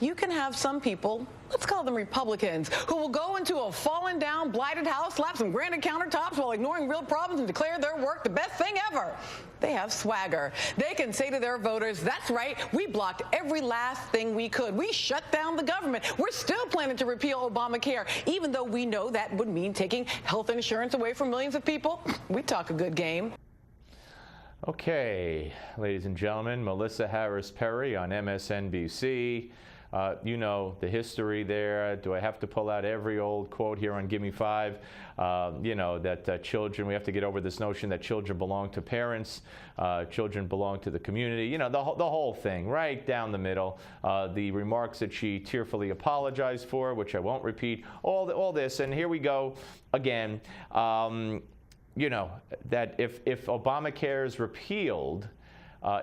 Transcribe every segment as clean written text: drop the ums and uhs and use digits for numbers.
you can have some people, let's call them Republicans, who will go into a fallen down, blighted house, slap some granite countertops while ignoring real problems and declare their work the best thing ever. They have swagger. They can say to their voters, that's right, we blocked every last thing we could. We shut down the government. We're still planning to repeal Obamacare, even though we know that would mean taking health insurance away from millions of people. We talk a good game. Okay, ladies and gentlemen, Melissa Harris Perry on MSNBC. You know the history there. Do I have to pull out every old quote here on Gimme 5? You know, that children, we have to get over this notion that children belong to parents, children belong to the community. You know, the whole thing, right down the middle. The remarks that she tearfully apologized for, which I won't repeat, all this. And here we go again. You know, that if Obamacare is repealed,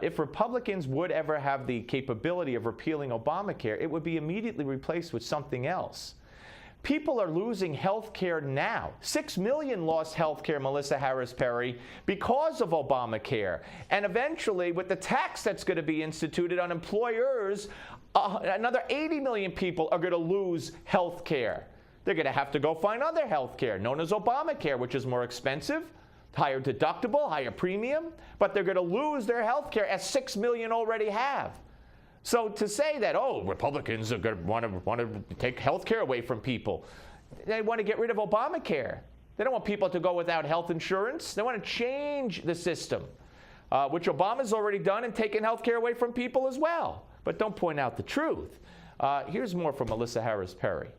if Republicans would ever have the capability of repealing Obamacare, it would be immediately replaced with something else. People are losing health care now. 6 million lost health care, Melissa Harris Perry, because of Obamacare. And eventually, with the tax that's going to be instituted on employers, another 80 million people are going to lose health care. They're going to have to go find other health care, known as Obamacare, which is more expensive, higher deductible, higher premium, but they're going to lose their health care, as 6 million already have. So to say that, oh, Republicans are going to want to take health care away from people, they want to get rid of Obamacare. They don't want people to go without health insurance. They want to change the system, which Obama's already done and taken health care away from people as well. But don't point out the truth. Here's more from Melissa Harris Perry.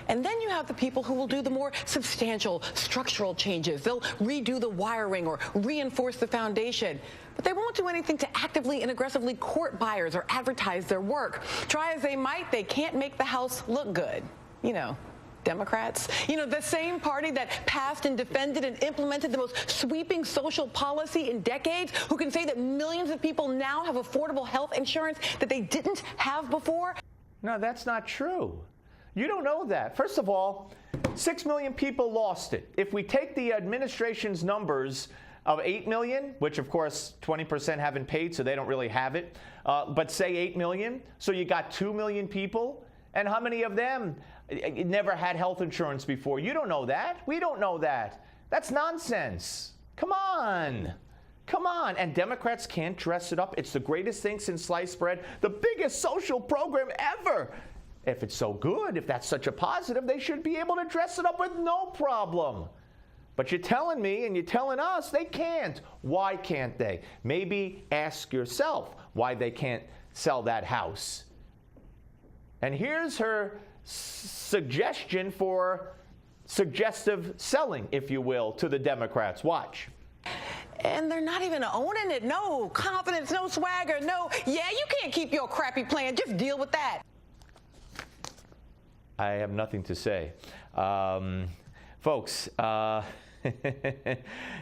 And then you have the people who will do the more substantial structural changes. They'll redo the wiring or reinforce the foundation. But they won't do anything to actively and aggressively court buyers or advertise their work. Try as they might, they can't make the House look good. You know, Democrats. You know, the same party that passed and defended and implemented the most sweeping social policy in decades, who can say that millions of people now have affordable health insurance that they didn't have before. No, that's not true. You don't know that. First of all, 6 million people lost it. If we take the administration's numbers of 8 million, which of course 20% haven't paid, so they don't really have it, but say 8 million, so you got 2 million people, and how many of them never had health insurance before? You don't know that. We don't know that. That's nonsense. Come on. Come on. And Democrats can't dress it up. It's the greatest thing since sliced bread, the biggest social program ever. If it's so good, if that's such a positive, they should be able to dress it up with no problem. But you're telling me and you're telling us they can't. Why can't they? Maybe ask yourself why they can't sell that house. And here's her suggestion for suggestive selling, if you will, to the Democrats. Watch. And they're not even owning it. No confidence, no swagger, no, yeah, you can't keep your crappy plan. Just deal with that. I have nothing to say. Folks,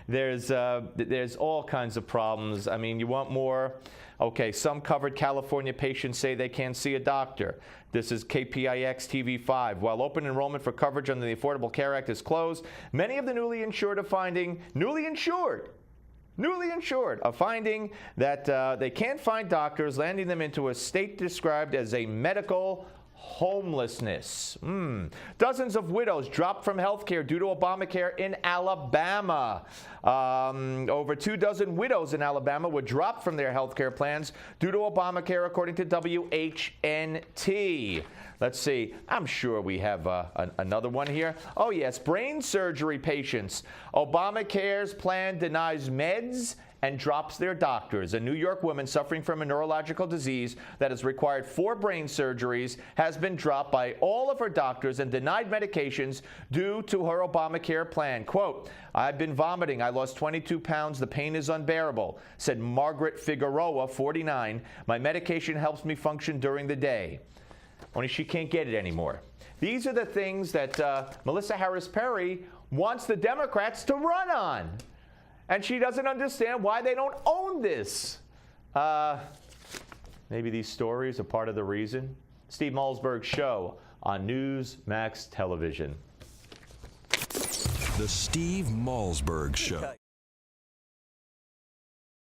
there's all kinds of problems. I mean, you want more? Okay, some covered California patients say they can't see a doctor. This is KPIX TV5. While open enrollment for coverage under the Affordable Care Act is closed, many of the newly insured are finding, newly insured, are finding that they can't find doctors, landing them into a state described as a medical homelessness. Dozens of widows dropped from health care due to Obamacare in Alabama. Over 24 widows in Alabama were dropped from their health care plans due to Obamacare, according to WHNT. Let's see. I'm sure we have another one here. Oh, yes. Brain surgery patients. Obamacare's plan denies meds and drops their doctors. A New York woman suffering from a neurological disease that has required 4 brain surgeries has been dropped by all of her doctors and denied medications due to her Obamacare plan. Quote, I've been vomiting. I lost 22 pounds. The pain is unbearable, said Margaret Figueroa, 49. My medication helps me function during the day. Only she can't get it anymore. These are the things that Melissa Harris Perry wants the Democrats to run on. And she doesn't understand why they don't own this. Maybe these stories are part of the reason. Steve Malzberg Show on Newsmax Television. The Steve Malzberg Show.